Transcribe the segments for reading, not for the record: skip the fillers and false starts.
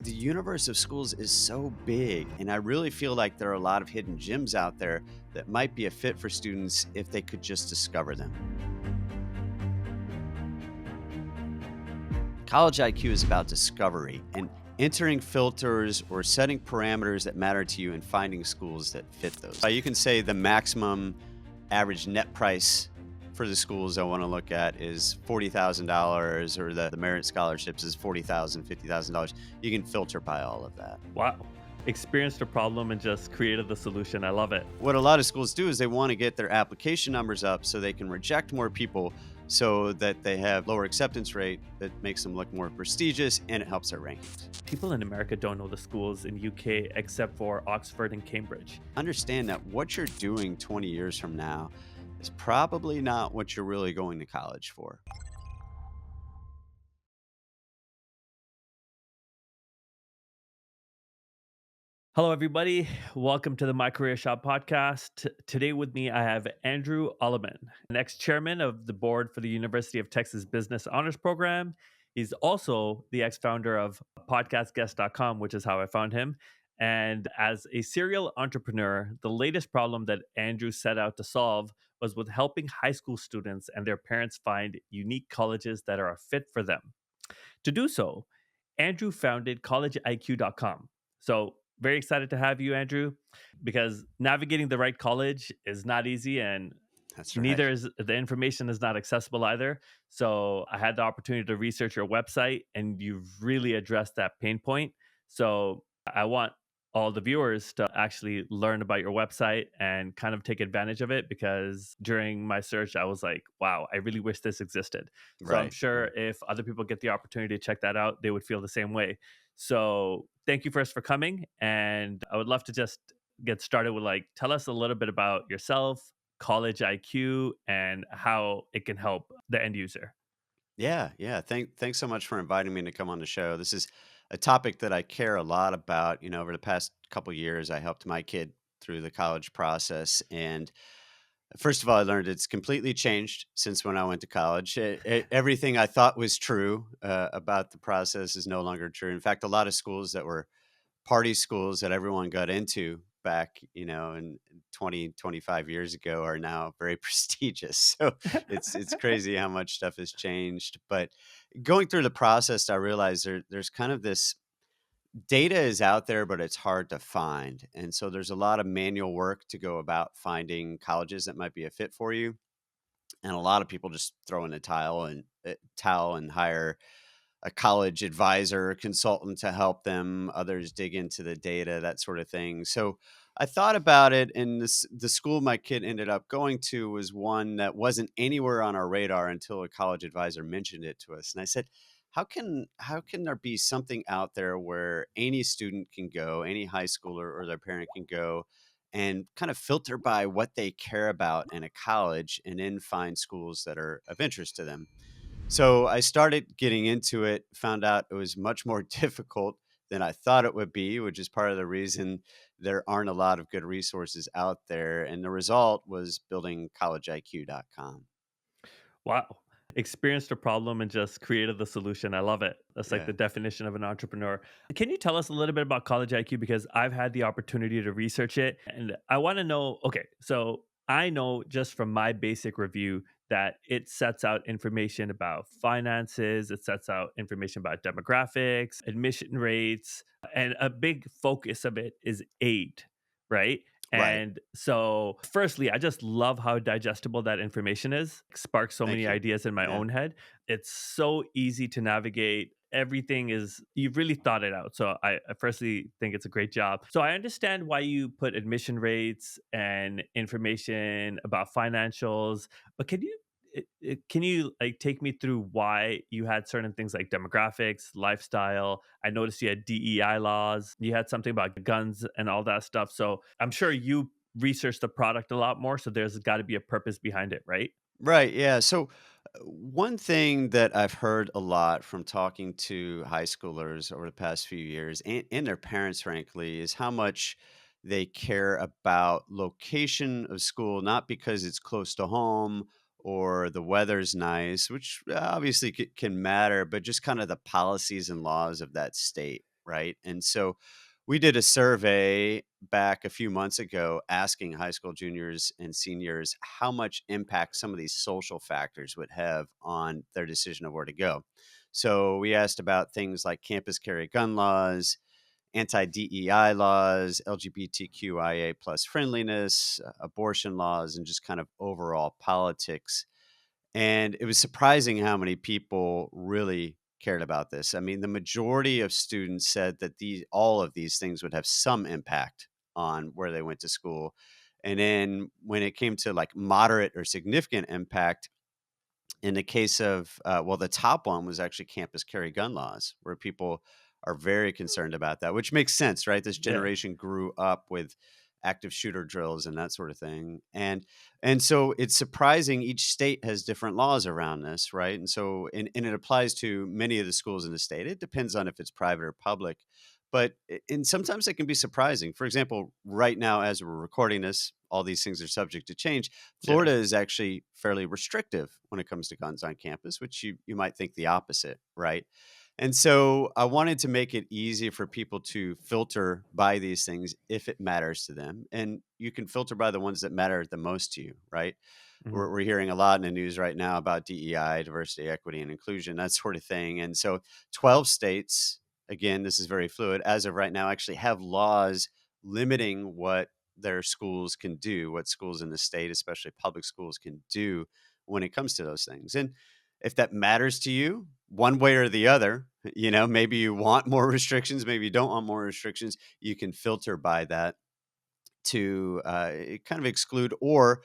The universe of schools is so big, and I really feel like there are a lot of hidden gems out there that might be a fit for students if they could just discover them. College IQ is about discovery and entering filters or setting parameters that matter to you and finding schools that fit those. You can say the maximum average net price for the schools I want to look at is $40,000, or the merit scholarships is $40,000, $50,000. You can filter by all of that. Wow. Experienced a problem and just created the solution. I love it. What a lot of schools do is they want to get their application numbers up so they can reject more people, so that they have lower acceptance rate that makes them look more prestigious, and it helps their rankings. People in America don't know the schools in UK except for Oxford and Cambridge. Understand that what you're doing 20 years from now is probably not what you're really going to college for. Hello, everybody. Welcome to the My Career Shop podcast. Today with me, I have Andrew Allemann, an ex-chairman of the board for the University of Texas Business Honors Program. He's also the ex-founder of podcastguest.com, which is how I found him. And as a serial entrepreneur, the latest problem that Andrew set out to solve was with helping high school students and their parents find unique colleges that are a fit for them. To do so, Andrew founded CollegeIQ.com. So, very excited to have you, Andrew, because navigating the right college is not easy, and That's right. neither is the information is not accessible either. So I had the opportunity to research your website, and you've really addressed that pain point. So I want all the viewers to actually learn about your website and kind of take advantage of it, because during my search, I was like, wow, I really wish this existed. So I'm Right. sure if other people get the opportunity to check that out, they would feel the same way. So thank you first for coming. And I would love to just get started with, like, tell us a little bit about yourself, College IQ, and how it can help the end user. Yeah. Thanks so much for inviting me to come on the show. This is a topic that I care a lot about. Over the past couple years, I helped my kid through the college process, and first of all, I learned it's completely changed since when I went to college. Everything I thought was true about the process is no longer true. In fact, a lot of schools that were party schools that everyone got into back, in 20, 25 years ago are now very prestigious. So it's crazy how much stuff has changed. But going through the process, I realized there's kind of this data is out there, but it's hard to find. And so there's a lot of manual work to go about finding colleges that might be a fit for you. And a lot of people just throw in a towel and hire a college advisor or consultant to help them. Others dig into the data, that sort of thing. So I thought about it, and the school my kid ended up going to was one that wasn't anywhere on our radar until a college advisor mentioned it to us. And I said, how can there be something out there where any student can go, any high schooler or their parent can go and kind of filter by what they care about in a college, and then find schools that are of interest to them? So I started getting into it, found out it was much more difficult than I thought it would be, which is part of the reason there aren't a lot of good resources out there. And the result was building collegeiq.com. Wow. Experienced a problem and just created the solution. I love it. That's like Yeah. the definition of an entrepreneur. Can you tell us a little bit about College IQ? Because I've had the opportunity to research it, and I want to know. Okay, so I know just from my basic review that it sets out information about finances, it sets out information about demographics, admission rates, and a big focus of it is aid, right? Right. And so, firstly, I just love how digestible that information is. Sparks so Thank many you. ideas in my Yeah. own head. It's so easy to navigate. Everything is, you've really thought it out. So, I firstly think it's a great job. So, I understand why you put admission rates and information about financials, but can you, like, take me through why you had certain things like demographics, lifestyle? I noticed you had DEI laws, you had something about guns and all that stuff. So I'm sure you researched the product a lot more. So there's got to be a purpose behind it, right? Right. Yeah. So, one thing that I've heard a lot from talking to high schoolers over the past few years, and their parents, frankly, is how much they care about location of school, not because it's close to home or the weather's nice, which obviously can matter, but just kind of the policies and laws of that state. right? And so we did a survey back a few months ago asking high school juniors and seniors how much impact some of these social factors would have on their decision of where to go. So we asked about things like campus carry gun laws, anti-DEI laws, LGBTQIA plus friendliness, abortion laws, and just kind of overall politics. And it was surprising how many people really cared about this. I mean, the majority of students said that these all of these things would have some impact on where they went to school. And then when it came to like moderate or significant impact, in the case of, well, the top one was actually campus carry gun laws, where people are very concerned about that, which makes sense, right? This Yeah. generation grew up with active shooter drills and that sort of thing. And so it's surprising each state has different laws around this, right? And so and it applies to many of the schools in the state. It depends on if it's private or public. But and sometimes it can be surprising. For example, right now as we're recording this, all these things are subject to change. Yeah. Florida is actually fairly restrictive when it comes to guns on campus, which you might think the opposite, right? And so I wanted to make it easy for people to filter by these things if it matters to them. And you can filter by the ones that matter the most to you, right? Mhm. We're hearing a lot in the news right now about DEI, diversity, equity, and inclusion, that sort of thing. And so 12 states, again, this is very fluid, as of right now, actually have laws limiting what their schools can do, what schools in the state, especially public schools, can do when it comes to those things. And if that matters to you, one way or the other, maybe you want more restrictions, maybe you don't want more restrictions, you can filter by that to kind of exclude or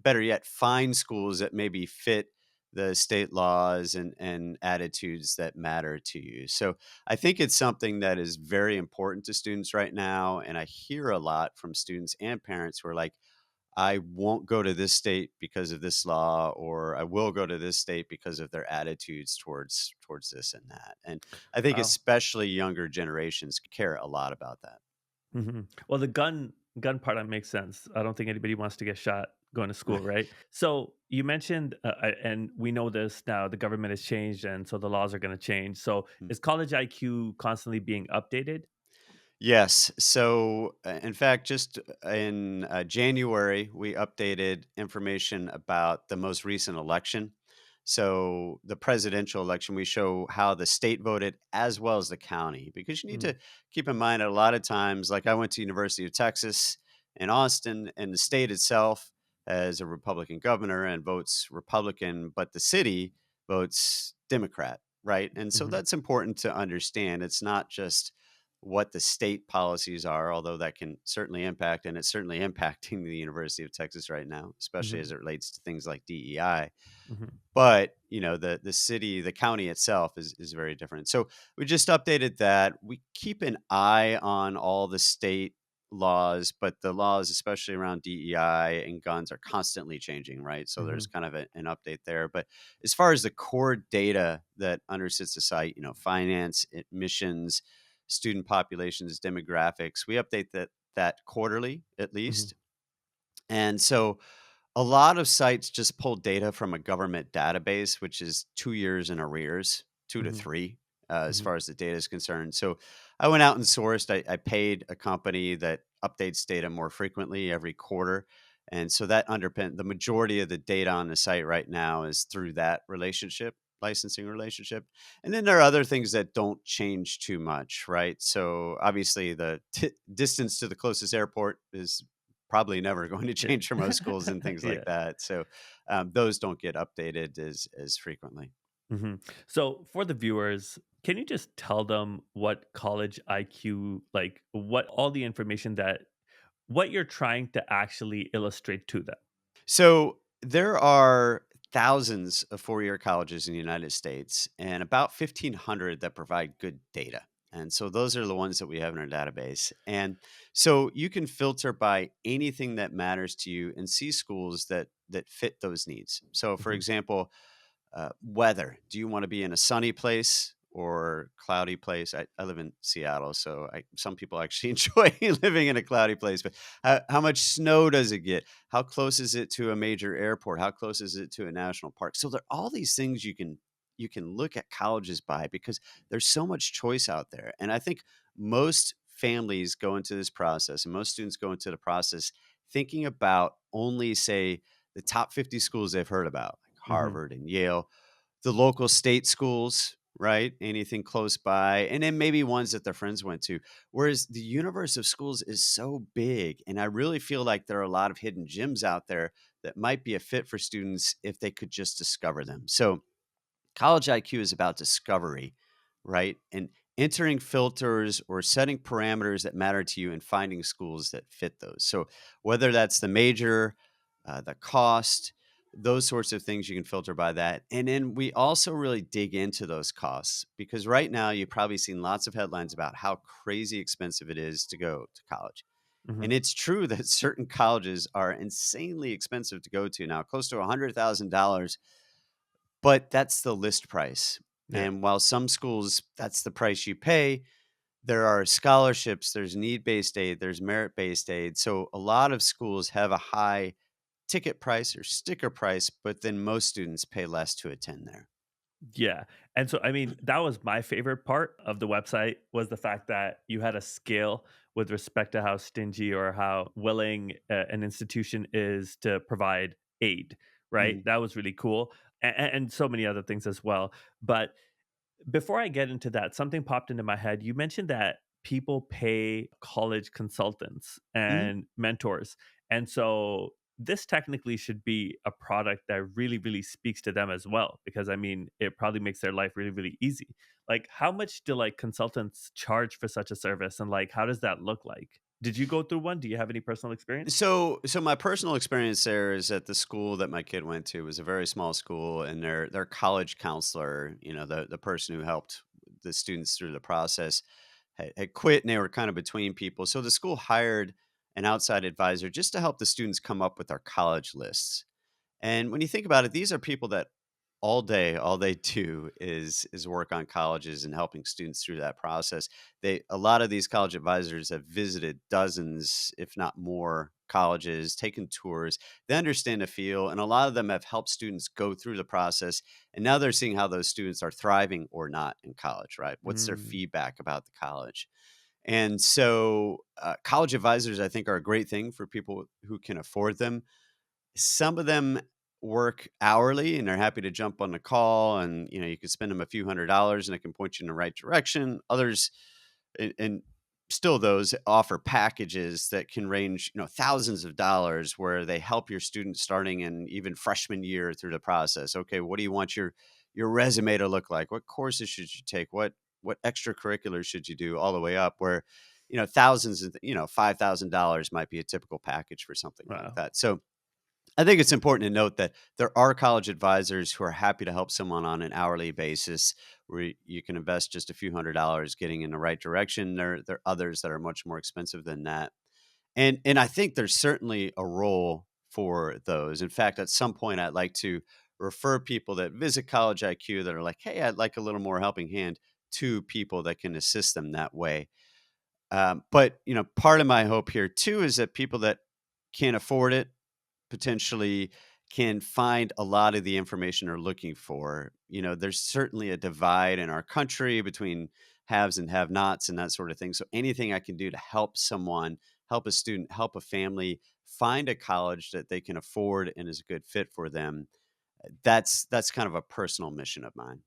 better yet, find schools that maybe fit the state laws and attitudes that matter to you. So I think it's something that is very important to students right now. And I hear a lot from students and parents who are like, I won't go to this state because of this law, or I will go to this state because of their attitudes towards this and that. And I think Wow. especially younger generations care a lot about that. Well, the gun part, that makes sense. I don't think anybody wants to get shot going to school, right? So you mentioned, and we know this now, the government has changed, and so the laws are going to change. So is College IQ constantly being updated? Yes. So, in fact, just in January, we updated information about the most recent election. So, the presidential election, we show how the state voted as well as the county, because you need Mm, to keep in mind a lot of times, like I went to University of Texas in Austin, and the state itself has a Republican governor and votes Republican, but the city votes Democrat, right? And so mhm, that's important to understand. It's not just what the state policies are, although that can certainly impact, and it's certainly impacting the University of Texas right now, especially as mhm, it relates to things like DEI. mhm, But, the city, the county itself is very different. So we just updated that. We keep an eye on all the state laws, but the laws, especially around DEI and guns, are constantly changing, right? So there's mhm, kind of an update there. But as far as the core data that undersits the site, finance, admissions, student populations, demographics, we update that quarterly at mhm, least. And so a lot of sites just pull data from a government database, which is 2 years in arrears, two to mhm, three, as mhm, far as the data is concerned. So I went out and sourced, I paid a company that updates data more frequently every quarter. And so that underpin the majority of the data on the site right now is through that relationship, licensing relationship. And then there are other things that don't change too much, right? So obviously the distance to the closest airport is probably never going to yeah. change for most schools and things like Yeah. that. So those don't get updated as frequently. Mhm. So for the viewers, can you just tell them what College IQ, like what all the information that what you're trying to actually illustrate to them? So there are thousands of four-year colleges in the United States and about 1,500 that provide good data. And so those are the ones that we have in our database. And so you can filter by anything that matters to you and see schools that fit those needs. So for Mhm. example, weather. Do you want to be in a sunny place or cloudy place? I live in Seattle, so some people actually enjoy living in a cloudy place. But how much snow does it get? How close is it to a major airport? How close is it to a national park? So there are all these things you can you can look at colleges by because there's so much choice out there. And I think most families go into this process and most students go into the process thinking about only, say, the top 50 schools they've heard about, like Hmm. Harvard and Yale, the local state schools, right? Anything close by, and then maybe ones that their friends went to. Whereas the universe of schools is so big, and I really feel like there are a lot of hidden gems out there that might be a fit for students if they could just discover them. So, college IQ is about discovery, right? And entering filters or setting parameters that matter to you and finding schools that fit those. So, whether that's the major, the cost, those sorts of things, you can filter by that. And then we also really dig into those costs because right now you've probably seen lots of headlines about how crazy expensive it is to go to college. Hmm. And it's true that certain colleges are insanely expensive to go to now, close to $100,000, but that's the list price. Yeah. And while some schools, that's the price you pay, there are scholarships, there's need based aid, there's merit based aid. So a lot of schools have a high ticket price or sticker price, but then most students pay less to attend there. Yeah, and so, I mean, that was my favorite part of the website was the fact that you had a scale with respect to how stingy or how willing an institution is to provide aid, right? Mhm. That was really cool, and so many other things as well. But before I get into that, something popped into my head. You mentioned that people pay college consultants Mhm. and mentors. And so this technically should be a product that really, really speaks to them as well, because I mean, it probably makes their life really, really easy. Like, how much do like consultants charge for such a service? And like, how does that look like? Did you go through one? Do you have any personal experience? So my personal experience there is at the school that my kid went to was a very small school, and their college counselor, the person who helped the students through the process, had quit, and they were kind of between people. So the school hired an outside advisor just to help the students come up with their college lists. And when you think about it, these are people that all they do is work on colleges and helping students through that process. A lot of these college advisors have visited dozens, if not more, colleges, taken tours. They understand the feel, and a lot of them have helped students go through the process. And now they're seeing how those students are thriving or not in college, right? What's their Mm, feedback about the college? And so, college advisors, I think, are a great thing for people who can afford them. Some of them work hourly and they're happy to jump on the call, and you could spend them a few $100s and it can point you in the right direction. Others, and still those offer packages that can range, thousands of dollars, where they help your students starting in even freshman year through the process. Okay, what do you want your resume to look like? What courses should you take? What extracurriculars should you do? All the way up where, thousands of, $5,000 might be a typical package for something like wow. that. So I think it's important to note that there are college advisors who are happy to help someone on an hourly basis where you can invest just a few $100s getting in the right direction. There are others that are much more expensive than that. And I think there's certainly a role for those. In fact, at some point I'd like to refer people that visit College IQ that are like, "Hey, I'd like a little more helping hand," to people that can assist them that way. But part of my hope here too is that people that can't afford it potentially can find a lot of the information they're looking for. There's certainly a divide in our country between haves and have nots and that sort of thing. So anything I can do to help someone, help a student, help a family find a college that they can afford and is a good fit for them, that's kind of a personal mission of mine.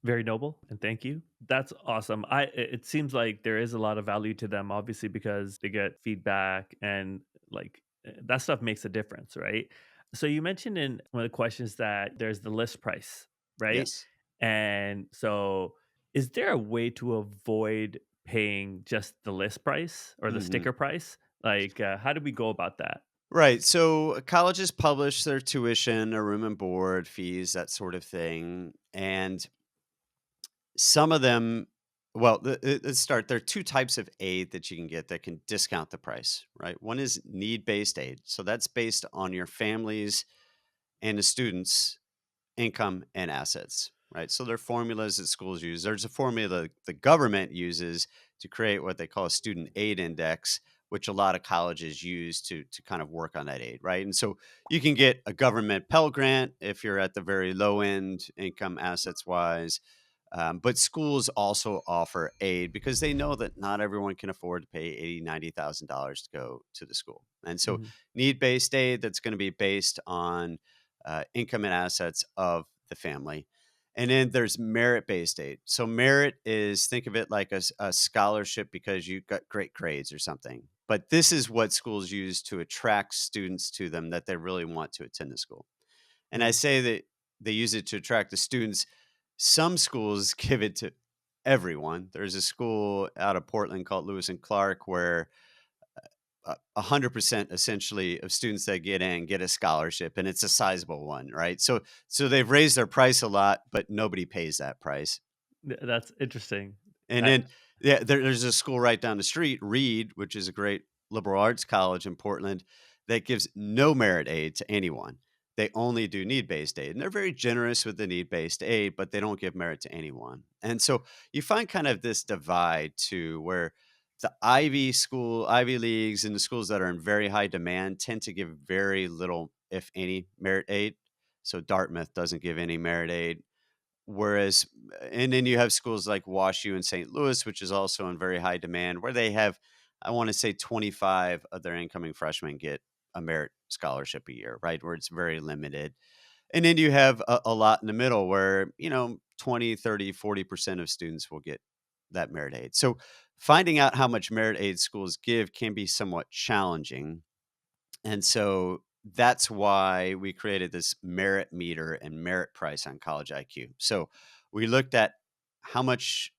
Very noble, and thank you. That's awesome. It seems like there is a lot of value to them, obviously, because they get feedback and like that stuff makes a difference, right? So you mentioned in one of the questions that there's the list price, right? Yes. And so is there a way to avoid paying just the list price or the Mhm. sticker price? Like, how do we go about that? Right. So colleges publish their tuition, or room and board fees, that sort of thing. And some of them, well, let's start. There are two types of aid that you can get that can discount the price, right? One is need based aid. So that's based on your families and the students' income and assets, right? So there are formulas that schools use. There's a formula the government uses to create what they call a student aid index, which a lot of colleges use to kind of work on that aid, right? And so you can get a government Pell Grant if you're at the very low end income assets wise. But schools also offer aid because they know that not everyone can afford to pay 80, $90,000 to go to the school. And so Mhm. need based aid that's going to be based on income and assets of the family. And then there's merit based aid. So merit is, think of it like a scholarship because you got great grades or something. But this is what schools use to attract students to them that they really want to attend the school. And I Mhm. say that they use it to attract the students. Some schools give it to everyone. There's a school out of Portland called Lewis and Clark where 100% essentially of students that get in get a scholarship, and it's a sizable one, right? So they've raised their price a lot, but nobody pays that price. That's interesting. And I then, yeah, there's a school right down the street, Reed, which is a great liberal arts college in Portland, that gives no merit aid to anyone. They only do need based aid. And they're very generous with the need based aid, but they don't give merit to anyone. And so you find kind of this divide too, where the Ivy Leagues and the schools that are in very high demand tend to give very little, if any, merit aid. So Dartmouth doesn't give any merit aid. Whereas and then you have schools like WashU in St. Louis, which is also in very high demand, where they have, I wanna say 25 of their incoming freshmen get a merit scholarship a year, right? Where it's very limited. And then you have a lot in the middle where, 20, 30, 40% of students will get that merit aid. So finding out how much merit aid schools give can be somewhat challenging. And so that's why we created this merit meter and merit price on College IQ. So we looked at how much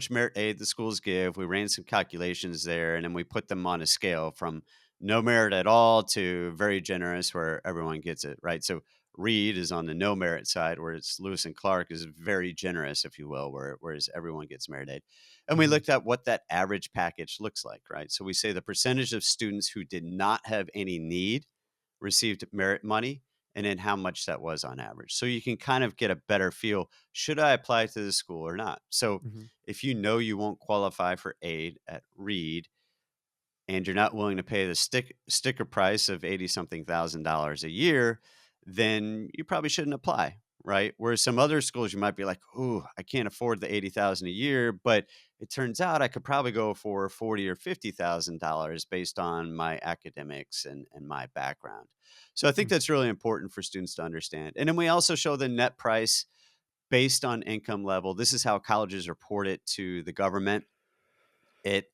merit aid the schools give. We ran some calculations there, and then we put them on a scale from no merit at all to very generous, where everyone gets it, right? So Reed is on the no merit side, whereas Lewis and Clark is very generous, if you will, whereas everyone gets merit aid. And we Mhm. looked at what that average package looks like, right? So we say the percentage of students who did not have any need received merit money and then how much that was on average. So you can kind of get a better feel, should I apply to the school or not? So Mhm. if you know you won't qualify for aid at Reed, and you're not willing to pay the sticker price of 80 something thousand dollars a year, then you probably shouldn't apply, right? Whereas some other schools you might be like, "Ooh, I can't afford the 80,000 a year, but it turns out I could probably go for 40 or $50,000 based on my academics and my background." So I think Mm. that's really important for students to understand. And then we also show the net price based on income level. This is how colleges report it to the government. It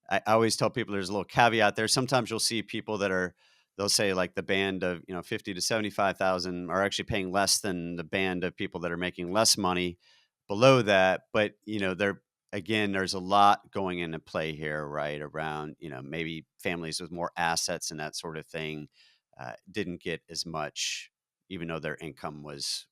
I always tell people there's a little caveat there. Sometimes you'll see people that are they'll say like the band of, 50 to 75,000 are actually paying less than the band of people that are making less money below that, but they're again, there's a lot going into play here, right? Around, maybe families with more assets and that sort of thing didn't get as much even though their income was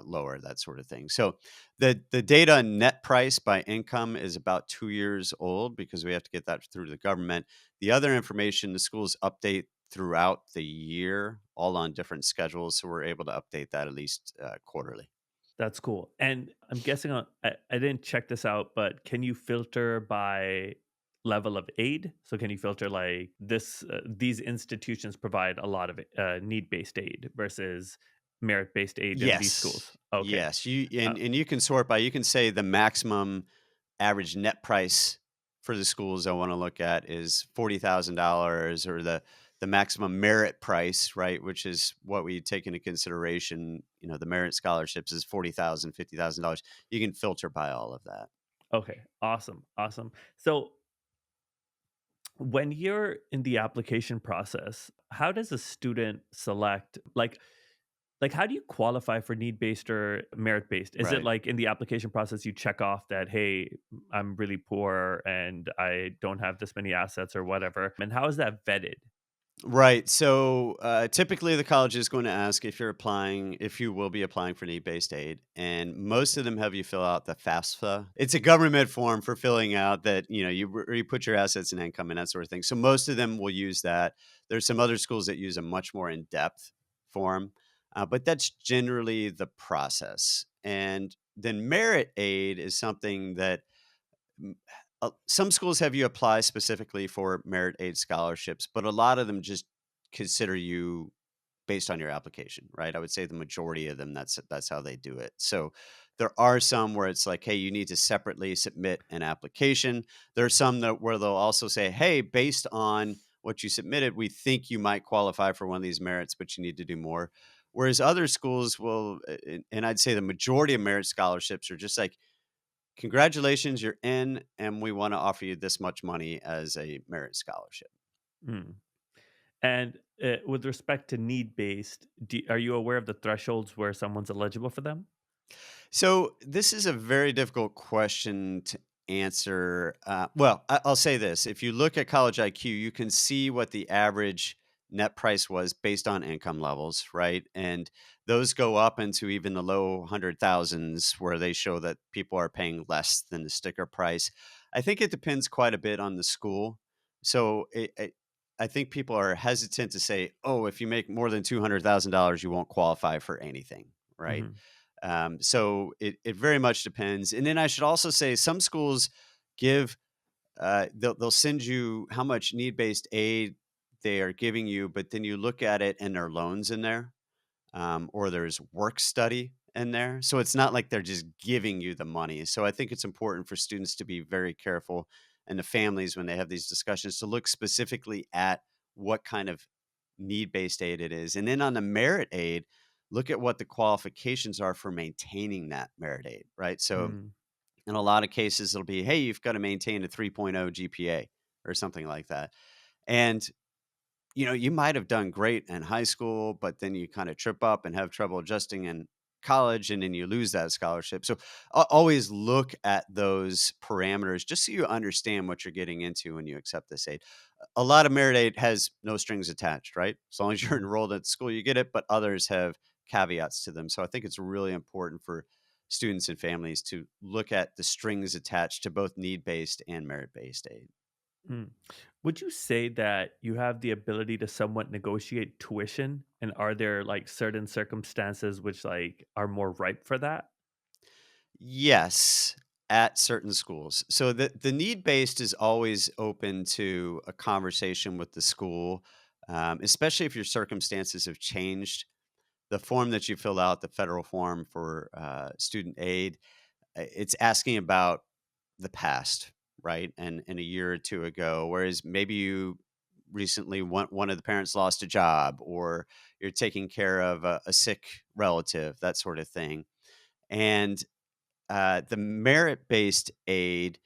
lower, that sort of thing. So the data on net price by income is about 2 years old because we have to get that through the government. The other information the schools update throughout the year, all on different schedules, so we're able to update that at least quarterly. That's cool. And I'm guessing I didn't check this out, but can you filter by level of aid? So can you filter like these institutions provide a lot of need-based aid versus merit-based aid in these schools? Yes. Okay. Yes. You Uh, and you can sort by, you can say the maximum average net price for the schools I want to look at is $40,000, or the maximum merit price, right, which is what we take into consideration, the merit scholarships is 40,000, $50,000. You can filter by all of that. okay. Awesome. Awesome. So when you're in the application process, how does a student select like, how do you qualify for need-based or merit-based? Is it Right. like in the application process you check off that, "Hey, I'm really poor and I don't have this many assets," or whatever? And how is that vetted? Right. So typically, the college is going to ask if you will be applying for need based aid. And most of them have you fill out the FAFSA. It's a government form for filling out that, you put your assets and income and that sort of thing. So most of them will use that. There's some other schools that use a much more in depth form, but that's generally the process. And then merit aid is something that some schools have you apply specifically for merit aid scholarships, but a lot of them just consider you based on your application, right? I would say the majority of them, that's how they do it. So there are some where it's like, hey, you need to separately submit an application. There are some that where they'll also say, hey, based on what you submitted, we think you might qualify for one of these merits, but you need to do more. Whereas other schools will, and I'd say the majority of merit scholarships are just like, congratulations, you're in, and we want to offer you this much money as a merit scholarship. Mm. And with respect to need based, are you aware of the thresholds where someone's eligible for them? So this is a very difficult question to answer. Well, I'll say this: if you look at College IQ, you can see what the average net price was based on income levels, right? And those go up into even the low hundred thousands, where they show that people are paying less than the sticker price. I think it depends quite a bit on the school. So I think people are hesitant to say, "Oh, if you make more than $200,000, you won't qualify for anything," right? Hmm. So it very much depends. And then I should also say some schools give they'll send you how much need based aid they are giving you, but then you look at it and there are loans in there, or there's work study in there. So it's not like they're just giving you the money. So I think it's important for students to be very careful and the families when they have these discussions to look specifically at what kind of need based aid it is. And then on the merit aid, look at what the qualifications are for maintaining that merit aid, right? So Mm. in a lot of cases, it'll be, hey, you've got to maintain a 3.0 GPA or something like that. And you might have done great in high school, but then you kind of trip up and have trouble adjusting in college, and then you lose that scholarship. So always look at those parameters just so you understand what you're getting into when you accept this aid. A lot of merit aid has no strings attached, right? As long as you're Mhm. enrolled at school, you get it, but others have caveats to them. So I think it's really important for students and families to look at the strings attached to both need based and merit based aid. Mm. Would you say that you have the ability to somewhat negotiate tuition? And are there like certain circumstances which like are more ripe for that? Yes, at certain schools. So the need based is always open to a conversation with the school, especially if your circumstances have changed. The form that you fill out, the federal form for student aid, it's asking about the past, right? And a year or two ago, whereas maybe you recently one of the parents lost a job, or you're taking care of a sick relative, that sort of thing. And the merit-based aid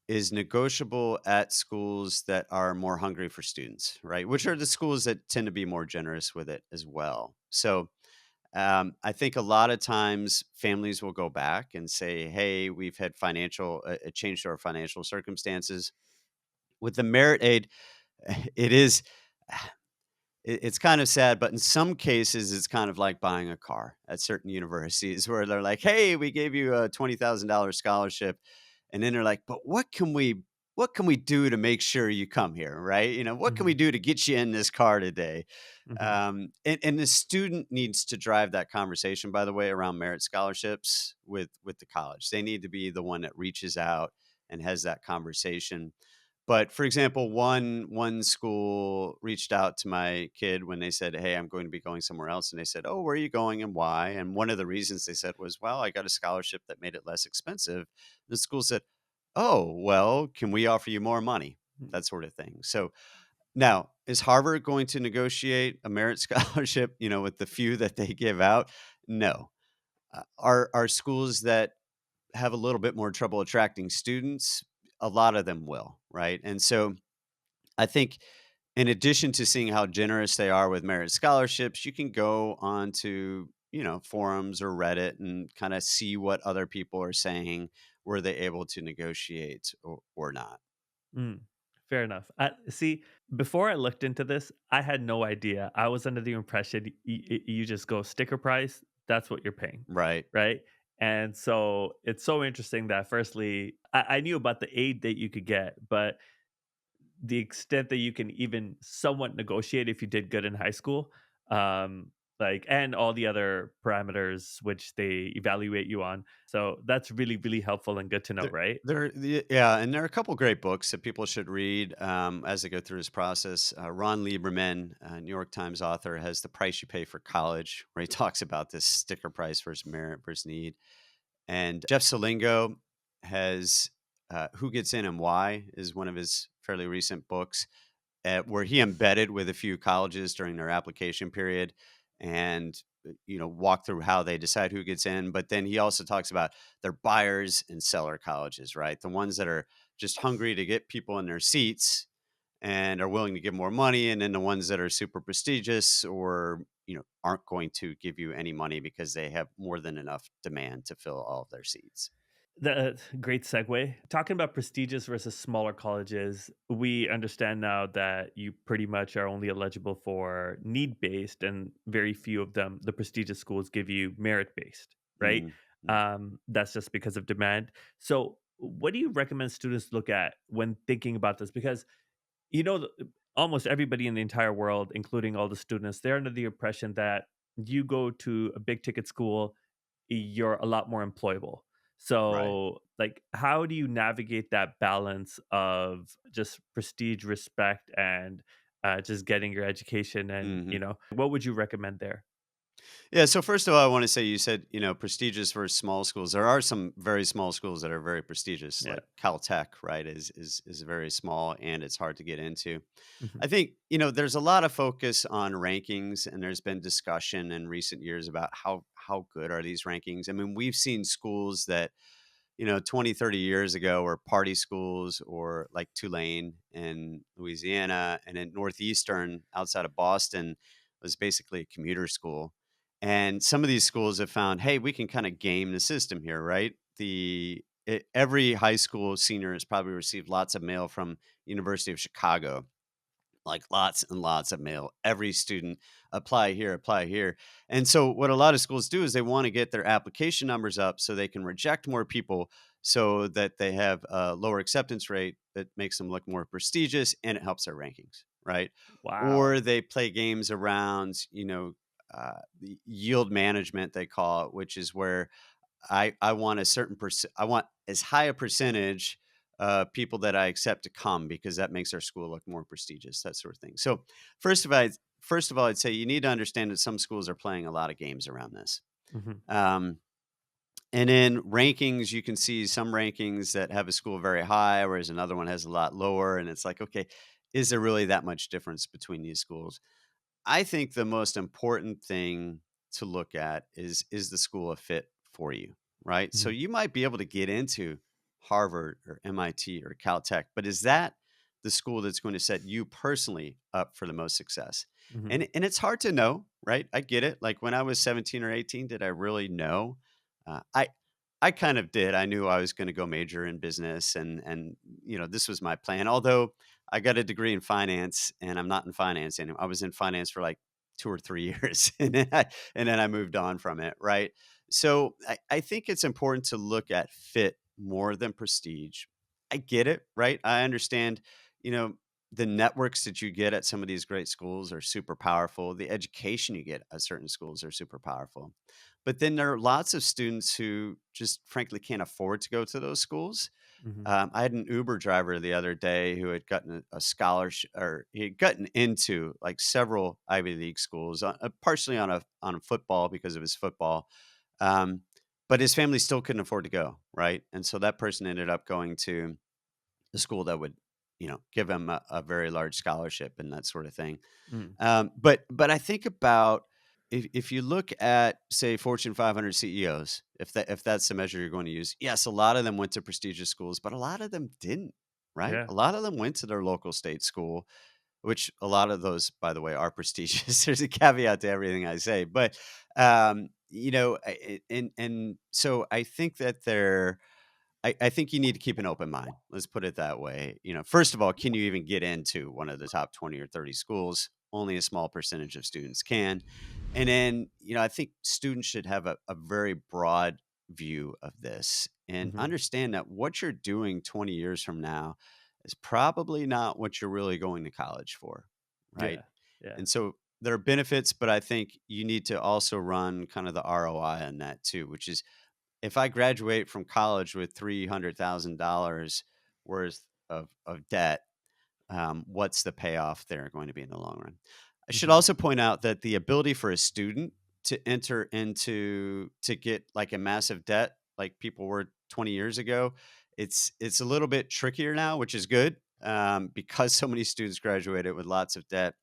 is negotiable at schools that are more hungry for students, right? Which are the schools that tend to be more generous with it as well. So I think a lot of times families will go back and say, "Hey, we've had a change to our financial circumstances." With the merit aid, it is it's kind of sad, but in some cases, it's kind of like buying a car at certain universities where they're like, "Hey, we gave you a $20,000 scholarship." And then they're like, "But what can we do to make sure you come here, right? What can we Hmm. do to get you in this car today?" Hmm. And the student needs to drive that conversation, by the way, around merit scholarships with the college. They need to be the one that reaches out and has that conversation. But for example, one school reached out to my kid when they said, "Hey, I'm going to be going somewhere else," and they said, "Oh, where are you going and why?" And one of the reasons they said was, "Well, I got a scholarship that made it less expensive." The school said, "Oh, well, can we offer you more money?" That sort of thing. So now, is Harvard going to negotiate a merit scholarship, with the few that they give out? No. Are schools that have a little bit more trouble attracting students? A lot of them will, right? And so I think in addition to seeing how generous they are with merit scholarships, you can go on to, forums or Reddit and kind of see what other people are saying. Were they able to negotiate or not? Mm. Fair enough. See, before I looked into this, I had no idea. I was under the impression you just go sticker price, that's what you're paying, Right. right? And so it's so interesting that, firstly, I knew about the aid that you could get, but the extent that you can even somewhat negotiate if you did good in high school. like, and all the other parameters which they evaluate you on. So that's really, really helpful and good to know, right? Yeah, and there are a couple great books that people should read as they go through this process. Ron Lieberman, New York Times author, has "The Price You Pay for College," where he talks about this sticker price versus merit versus need. And Jeff Salingo has "Who Gets In and Why" is one of his fairly recent books, where he embedded with a few colleges during their application period and walk through how they decide who gets in. But then he also talks about their buyers and seller colleges, right? The ones that are just hungry to get people in their seats and are willing to give more money, and then the ones that are super prestigious or aren't going to give you any money because they have more than enough demand to fill all of their seats. The great segue. Talking about prestigious versus smaller colleges, we understand now that you pretty much are only eligible for need based, and very few of them, the prestigious schools, give you merit based, right? Mhm. That's just because of demand. So, what do you recommend students look at when thinking about this? Because almost everybody in the entire world, including all the students, they're under the impression that you go to a big ticket school, you're a lot more employable. Right. So, like, how do you navigate that balance of just prestige, respect, and just getting your education? And Mhm. what would you recommend there? Yeah. So first of all, I want to say you said prestigious versus small schools. There are some very small schools that are very prestigious, Yeah. like Caltech, right? Is very small and it's hard to get into. Hmm. I think there's a lot of focus on rankings, and there's been discussion in recent years about how good are these rankings. I mean, we've seen schools that 20, 30 years ago were party schools, or like Tulane in Louisiana, and in Northeastern outside of Boston was basically a commuter school. And some of these schools have found, hey, we can kind of game the system here, right? Every high school senior has probably received lots of mail from University of Chicago, like lots and lots of mail. Every student apply here, apply here. And so what a lot of schools do is they want to get their application numbers up so they can reject more people, so that they have a lower acceptance rate that makes them look more prestigious, and it helps their rankings, right? Or Wow. they play games around, the yield management, they call it, which is where I want a certain I want as high a percentage people that I accept to come, because that makes our school look more prestigious, that sort of thing. So first of all, I'd say you need to understand that some schools are playing a lot of games around this. Hmm. Um, and in rankings, you can see some rankings that have a school very high, whereas another one has a lot lower. And it's like, okay, is there really that much difference between these schools? I think the most important thing to look at is the school a fit for you, right? So Hmm. you might be able to get into Harvard or MIT or Caltech, but is that the school that's going to set you personally up for the most success? Hmm. And it's hard to know, right? I get it. Like when I was 17 or 18, did I really know? I kind of did. I knew I was going to go major in business, and this was my plan. Although I got a degree in finance, and I'm not in finance anymore. I was in finance for like 2 or 3 years, and then I moved on from it, right? So, I think it's important to look at fit more than prestige. I get it, right? I understand, you know, the networks that you get at some of these great schools are super powerful. The education you get at certain schools are super powerful. But then there are lots of students who just frankly can't afford to go to those schools. Hmm. I had an Uber driver the other day who had gotten a scholarship, or he had gotten into like several Ivy League schools, partially on a football, because of his football, um, but his family still couldn't afford to go, right? And so that person ended up going to a school that would, give him a very large scholarship and that sort of thing. Hmm. But I think about, if you look at, say, Fortune 500 CEOs, if that's the measure you're going to use, yes, a lot of them went to prestigious schools, but a lot of them didn't, right? Yeah. A lot of them went to their local state school, which a lot of those, by the way, are prestigious. There's a caveat to everything I say, but and so I think that I think you need to keep an open mind. Let's put it that way. First of all, can you even get into one of the top 20 or 30 schools? Only a small percentage of students can. And then, I think students should have a very broad view of this and Hmm. understand that what you're doing 20 years from now is probably not what you're really going to college for. Right. Yeah. Yeah. And so there are benefits, but I think you need to also run kind of the ROI on that too, which is if I graduate from college with $300,000 worth of debt, what's the payoff there going to be in the long run? I should Mhm. also point out that the ability for a student to enter into to get like a massive debt like people were 20 years ago, it's a little bit trickier now, which is good because so many students graduated with lots of debt.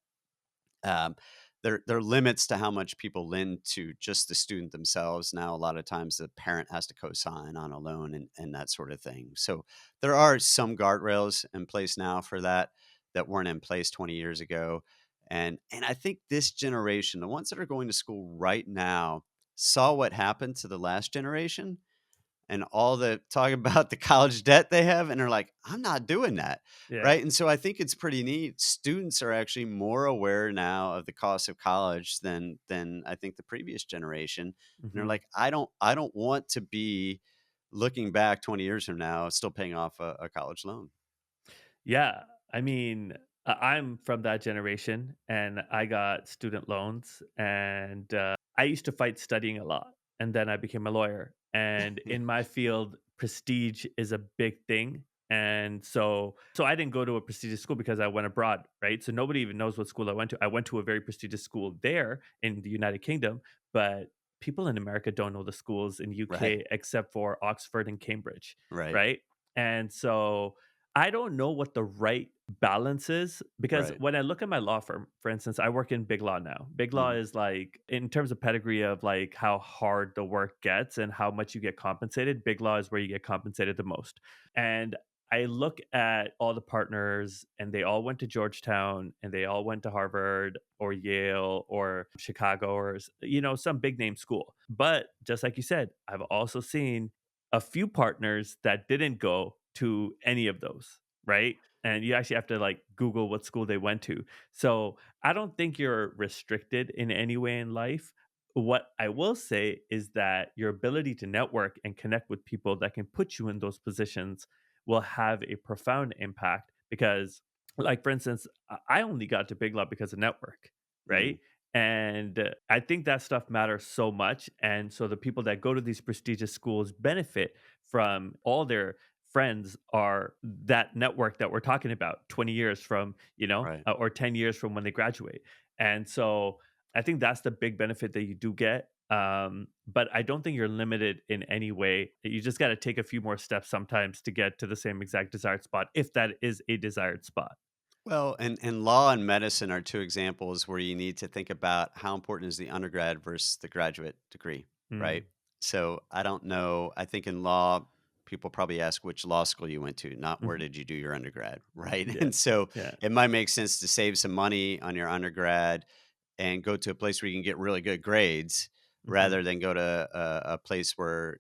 um, there are limits to how much people lend to just the student themselves. Now, a lot of times the parent has to co-sign on a loan and that sort of thing. So there are some guardrails in place now for that that weren't in place 20 years ago. And I think this generation, the ones that are going to school right now, saw what happened to the last generation and all the talk about the college debt they have, and they're like, "I'm not doing that." Yeah. Right? And so I think it's pretty neat. Students are actually more aware now of the cost of college than I think the previous generation. And they're Mhm. like, "I don't want to be looking back 20 years from now still paying off a college loan." Yeah, I mean, I'm from that generation, and I got student loans, and I used to fight studying a lot, and then I became a lawyer. And Yeah. in my field, prestige is a big thing, and so I didn't go to a prestigious school because I went abroad, right? So nobody even knows what school I went to. I went to a very prestigious school there in the United Kingdom, but people in America don't know the schools in Right. UK except for Oxford and Cambridge, Right. right? And so I don't know what the right balance is because Right. when I look at my law firm, for instance, I work in big law now. Big law Mhm. is like, in terms of pedigree of like how hard the work gets and how much you get compensated, big law is where you get compensated the most. And I look at all the partners and they all went to Georgetown and they all went to Harvard or Yale or Chicago or, some big name school. But just like you said, I've also seen a few partners that didn't go to any of those, right? And you actually have to like Google what school they went to. So I don't think you're restricted in any way in life. What I will say is that your ability to network and connect with people that can put you in those positions will have a profound impact because, like, for instance, I only got to Big Law because of network, right? Mhm. And I think that stuff matters so much. And so the people that go to these prestigious schools benefit from all their friends are that network that we're talking about 20 years from, Right. or 10 years from when they graduate. And so I think that's the big benefit that you do get. But I don't think you're limited in any way. You just got to take a few more steps sometimes to get to the same exact desired spot, if that is a desired spot. Well, and law and medicine are 2 examples where you need to think about how important is the undergrad versus the graduate degree, right? Mm, So, I don't know, I think in law, people probably ask which law school you went to, not where mhm. did you do your undergrad, right? Yeah. And so, Yeah. it might make sense to save some money on your undergrad and go to a place where you can get really good grades Hmm. rather than go to a place where,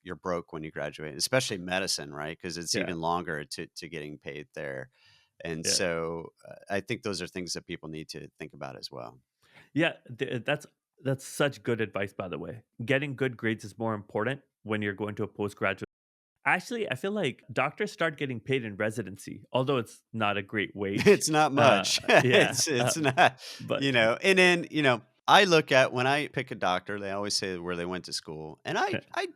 you're broke when you graduate, especially medicine, right? Because it's Yeah. even longer to getting paid there. And Yeah. so, I think those are things that people need to think about as well. Yeah, that's such good advice, by the way. Getting good grades is more important when you're going to a postgraduate. Actually, I feel like doctors start getting paid in residency, although it's not a great wage. It's not much. Yeah, It's not, but and then, I look at when I pick a doctor, they always say where they went to school, and I yeah, I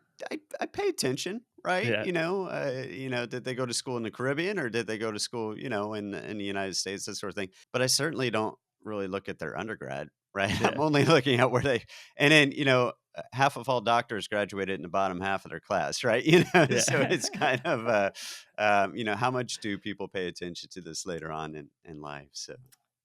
I pay attention, right? yeah, Did they go to school in the Caribbean or did they go to school, in the United States, that sort of thing. But I certainly don't really look at their undergrad, right? I'm yeah, only looking at where they and then, half of all doctors graduated in the bottom half of their class, right? So yeah. it's kind of how much do people pay attention to this later on in life? So,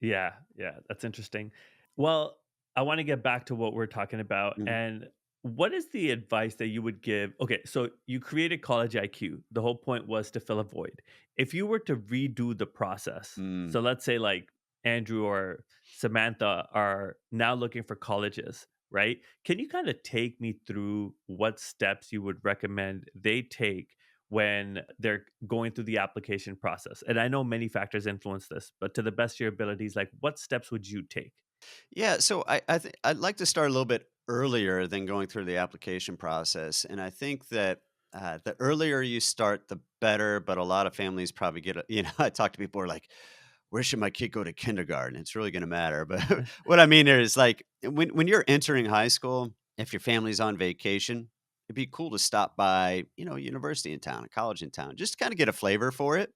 Yeah, yeah, that's interesting. Well, I want to get back to what we're talking about. mhm. And what is the advice that you would give? Okay, so you created College IQ. The whole point was to fill a void. If you were to redo the process, Mm. so let's say like Andrew or Samantha are now looking for colleges, right? Can you kind of take me through what steps you would recommend they take when they're going through the application process? And I know many factors influence this, but to the best of your abilities, like what steps would you take? Yeah, so I think I'd like to start a little bit earlier than going through the application process, and I think that the earlier you start, the better. But a lot of families probably get, I talk to people who are like, where should my kid go to kindergarten? It's really going to matter. But what I mean there is like when you're entering high school, if your family's on vacation, it'd be cool to stop by, a university in town, a college in town, just to kind of get a flavor for it.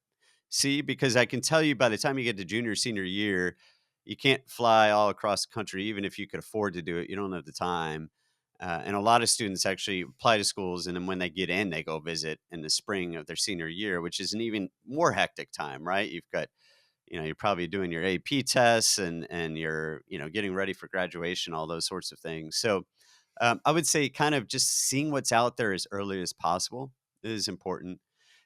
See, because I can tell you by the time you get to junior, senior year, you can't fly all across the country, even if you could afford to do it. You don't have the time. And a lot of students actually apply to schools, and then when they get in, they go visit in the spring of their senior year, which is an even more hectic time, right? You've got, you're probably doing your AP tests and you're, getting ready for graduation, all those sorts of things. So I would say kind of just seeing what's out there as early as possible is important.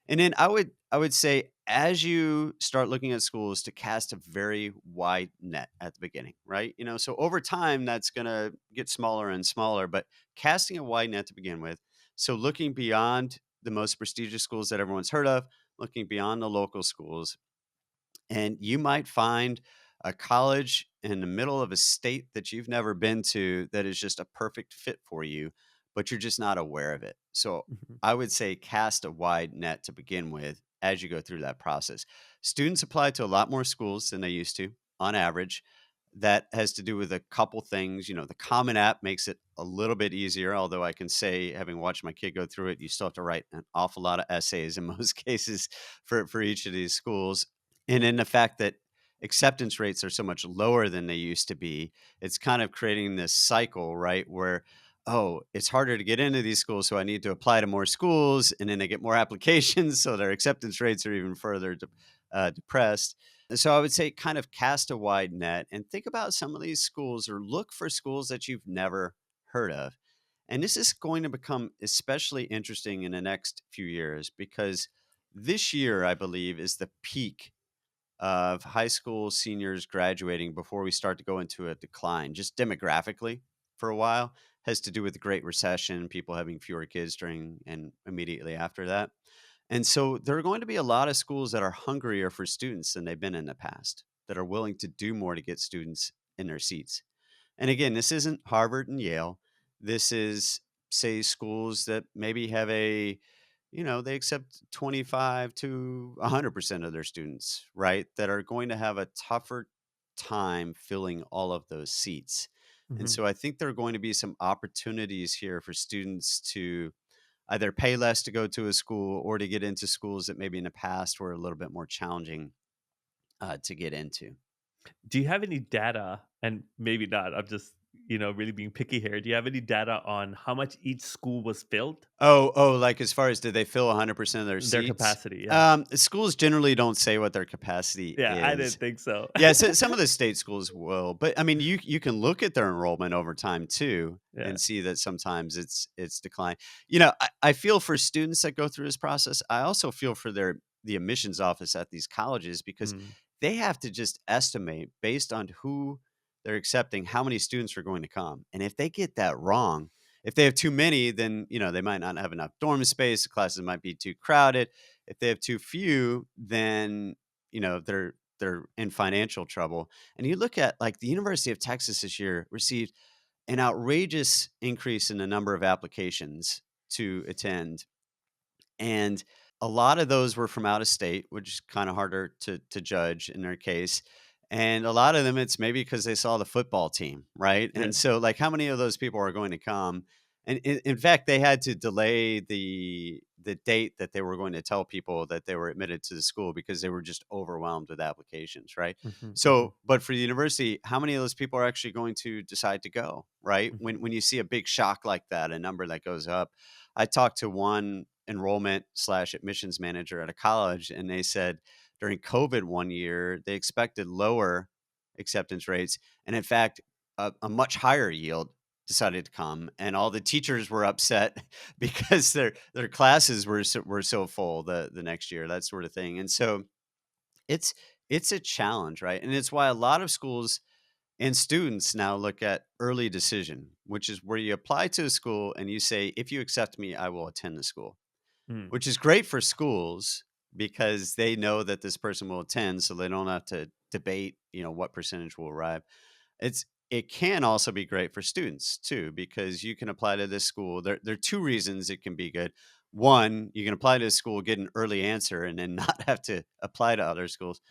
And then I would say as you start looking at schools to cast a very wide net at the beginning, right? So over time that's going to get smaller and smaller, but casting a wide net to begin with. So looking beyond the most prestigious schools that everyone's heard of, looking beyond the local schools, and you might find a college in the middle of a state that you've never been to that is just a perfect fit for you, but you're just not aware of it. So Mhm, I would say cast a wide net to begin with as you go through that process. Students apply to a lot more schools than they used to on average. That has to do with a couple things. The Common App makes it a little bit easier, although I can say, having watched my kid go through it, you still have to write an awful lot of essays in most cases for each of these schools. And in the fact that acceptance rates are so much lower than they used to be, it's kind of creating this cycle, right? Where, oh, it's harder to get into these schools, so I need to apply to more schools, and then they get more applications, so their acceptance rates are even further depressed. And so I would say kind of cast a wide net and think about some of these schools or look for schools that you've never heard of. And this is going to become especially interesting in the next few years because this year, I believe, is the peak of high school seniors graduating before we start to go into a decline, just demographically for a while, has to do with the Great Recession, people having fewer kids during and immediately after that. And so there are going to be a lot of schools that are hungrier for students than they've been in the past, that are willing to do more to get students in their seats. And again, this isn't Harvard and Yale. This is, say, schools that maybe have they accept 25 to 100% of their students, right? That are going to have a tougher time filling all of those seats. And mhm. so I think there are going to be some opportunities here for students to either pay less to go to a school or to get into schools that maybe in the past were a little bit more challenging to get into. Do you have any data, and maybe not, I'm just, really being picky here. Do you have any data on how much each school was filled? Oh, like, as far as did they fill 100% of their Their seats? capacity, yeah. Schools generally don't say what their capacity Yeah, I is. didn't think so. Yeah, so some of the state schools will, but, I mean, you can look at their enrollment over time too Yeah. and see that sometimes it's declined. I feel for students that go through this process. I also feel for the admissions office at these colleges because Mm, they have to just estimate based on who they're accepting, how many students are going to come, and if they get that wrong, if they have too many, then, they might not have enough dorm space, the classes might be too crowded. If they have too few, then, they're in financial trouble. And you look at like the University of Texas this year received an outrageous increase in the number of applications to attend, and a lot of those were from out of state, which is kind of harder to judge in their case. And a lot of them, it's maybe because they saw the football team, right? yeah. And so, like, how many of those people are going to come? And in fact, they had to delay the date that they were going to tell people that they were admitted to the school because they were just overwhelmed with applications, right? Mhm, mhm, So, but for the university, how many of those people are actually going to decide to go, right? mhm, When you see a big shock like that, a number that goes up. I talked to one enrollment slash admissions manager at a college, and they said during COVID one year, they expected lower acceptance rates. And in fact, a much higher yield decided to come. And all the teachers were upset because their classes were so full the next year, that sort of thing. And so it's it's a challenge, right? And it's why a lot of schools and students now look at early decision, which is where you apply to a school and you say, if you accept me, I will attend the school, mm, which is great for schools because they know that this person will attend, so they don't have to debate, what percentage will arrive. It can also be great for students too because you can apply to this school. There are two reasons it can be good. One, you can apply to a school, get an early answer, and then not have to apply to other schools.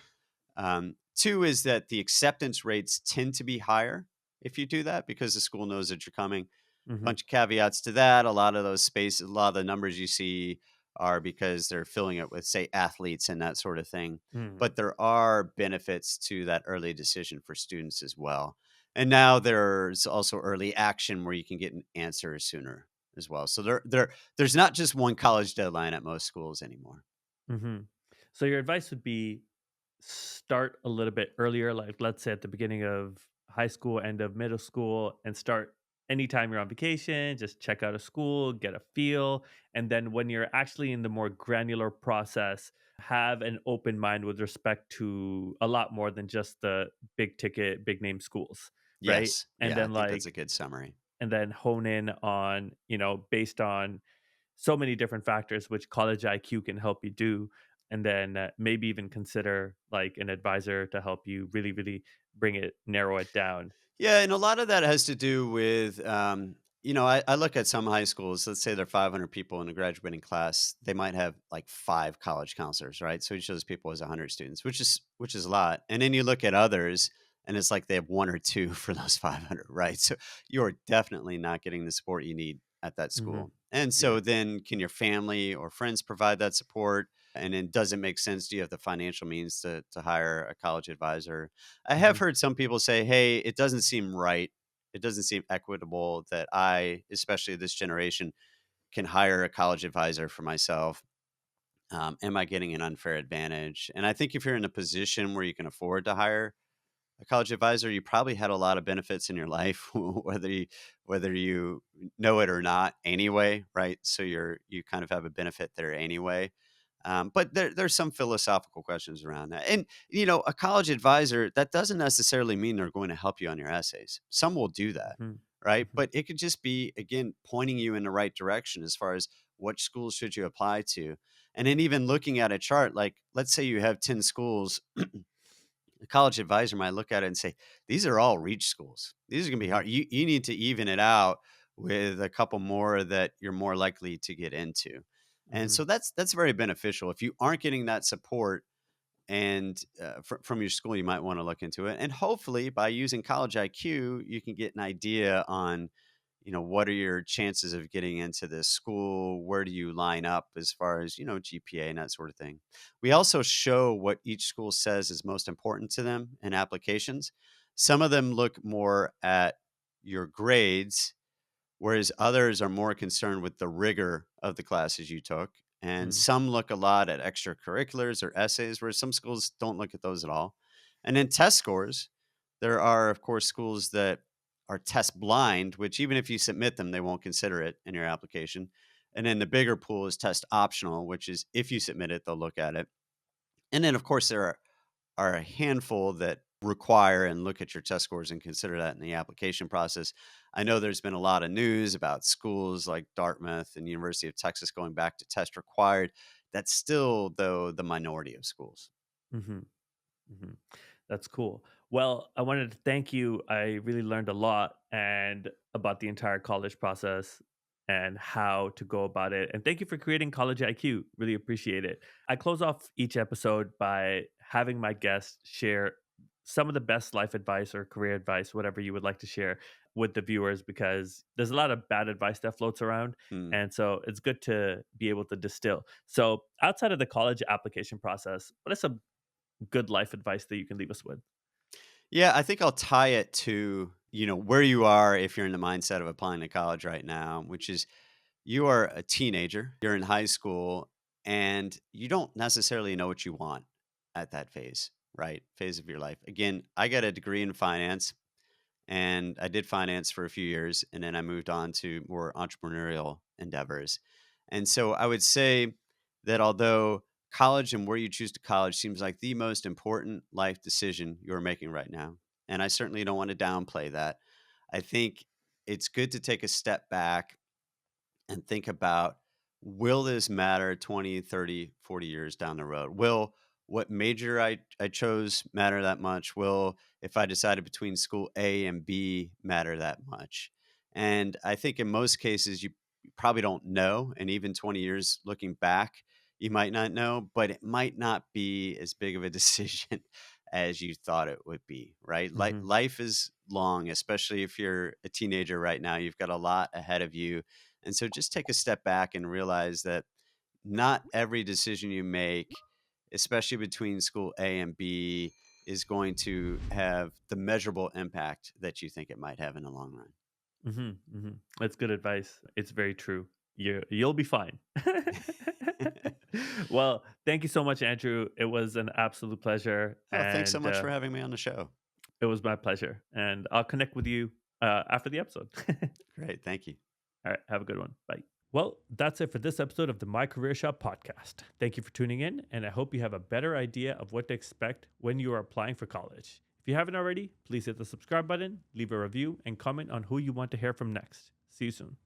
Two is that the acceptance rates tend to be higher if you do that because the school knows that you're coming. Mhm. Bunch of caveats to that. A lot of those spaces, a lot of the numbers you see are because they're filling it with, say, athletes and that sort of thing. Mhm. But there are benefits to that early decision for students as well. And now there's also early action where you can get an answer sooner as well. So there's not just one college deadline at most schools anymore. Mhm. So your advice would be start a little bit earlier, like let's say at the beginning of high school, end of middle school, and start anytime you're on vacation, just check out a school, get a feel. And then when you're actually in the more granular process, have an open mind with respect to a lot more than just the big ticket, big name schools, right? Yes. And Yeah, I then think that's a like, good summary. and then hone in on, based on so many different factors, which college IQ can help you do. And then maybe even consider like an advisor to help you really, really narrow it down. Yeah, and a lot of that has to do with, I look at some high schools, let's say there are 500 people in a graduating class, they might have like five college counselors, right? So each of those people has 100 students, which is a lot. And then you look at others, and it's like they have one or two for those 500, right? So you're definitely not getting the support you need at that Hmm. school. And Yeah. so then can your family or friends provide that support? And then does it make sense? Do you have the financial means to hire a college advisor? I have Hmm. heard some people say, "Hey, it doesn't seem right. It doesn't seem equitable that I, especially this generation, can hire a college advisor for myself. Am I getting an unfair advantage?" And I think if you're in a position where you can afford to hire a college advisor, you probably had a lot of benefits in your life, whether you know it or not anyway, right? So you kind of have a benefit there anyway. But there's some philosophical questions around that. And, a college advisor, that doesn't necessarily mean they're going to help you on your essays. Some will do that, Hmm. right? Hmm. But it could just be, again, pointing you in the right direction as far as what schools should you apply to. And then even looking at a chart, like let's say you have 10 schools, the college advisor might look at it and say, these are all reach schools. These are going to be Hmm. hard. You need to even it out with a couple more that you're more likely to get into. And Hmm. so that's very beneficial. If you aren't getting that support and from your school, you might want to look into it. And hopefully, by using College IQ, you can get an idea on, what are your chances of getting into this school? Where do you line up as far as GPA and that sort of thing? We also show what each school says is most important to them in applications. Some of them look more at your grades, whereas others are more concerned with the rigor of the classes you took. And Hmm. some look a lot at extracurriculars or essays, whereas some schools don't look at those at all. And then test scores, there are, of course, schools that are test blind, which even if you submit them, they won't consider it in your application. And then the bigger pool is test optional, which is if you submit it, they'll look at it. And then, of course, there are a handful that require and look at your test scores and consider that in the application process. I know there's been a lot of news about schools like Dartmouth and University of Texas going back to test required. That's still, though, the minority of schools. Hmm. Hmm. That's cool. Well, I wanted to thank you. I really learned a lot and about the entire college process and how to go about it. And thank you for creating College IQ. Really appreciate it. I close off each episode by having my guests share some of the best life advice or career advice, whatever you would like to share with the viewers, because there's a lot of bad advice that floats around. Hmm. And so it's good to be able to distill. So, outside of the college application process, what is some good life advice that you can leave us with? Yeah, I think I'll tie it to, where you are if you're in the mindset of applying to college right now, which is you are a teenager, you're in high school, and you don't necessarily know what you want at that phase, right? Phase of your life. Again, I got a degree in finance and I did finance for a few years and then I moved on to more entrepreneurial endeavors. And so I would say that although college and where you choose to college seems like the most important life decision you're making right now, and I certainly don't want to downplay that, I think it's good to take a step back and think about, will this matter 20, 30, 40 years down the road? Will what major I chose matter that much? Will, if I decided between school A and B, matter that much? And I think in most cases, you probably don't know. And even 20 years looking back, you might not know, but it might not be as big of a decision as you thought it would be, right? Mhm. Life is long, especially if you're a teenager right now. You've got a lot ahead of you. And so just take a step back and realize that not every decision you make, especially between school A and B, is going to have the measurable impact that you think it might have in the long run. Mhm. Mhm. That's good advice. It's very true. You'll be fine. Well, thank you so much, Andrew. It was an absolute pleasure, Oh, thanks so and much for having me on the show. it was my pleasure. And I'll connect with you after the episode. Great. Thank you. All right. Have a good one. Bye. Well, that's it for this episode of the My Career Shop podcast. Thank you for tuning in, and I hope you have a better idea of what to expect when you are applying for college. If you haven't already, please hit the subscribe button, leave a review, and comment on who you want to hear from next. See you soon.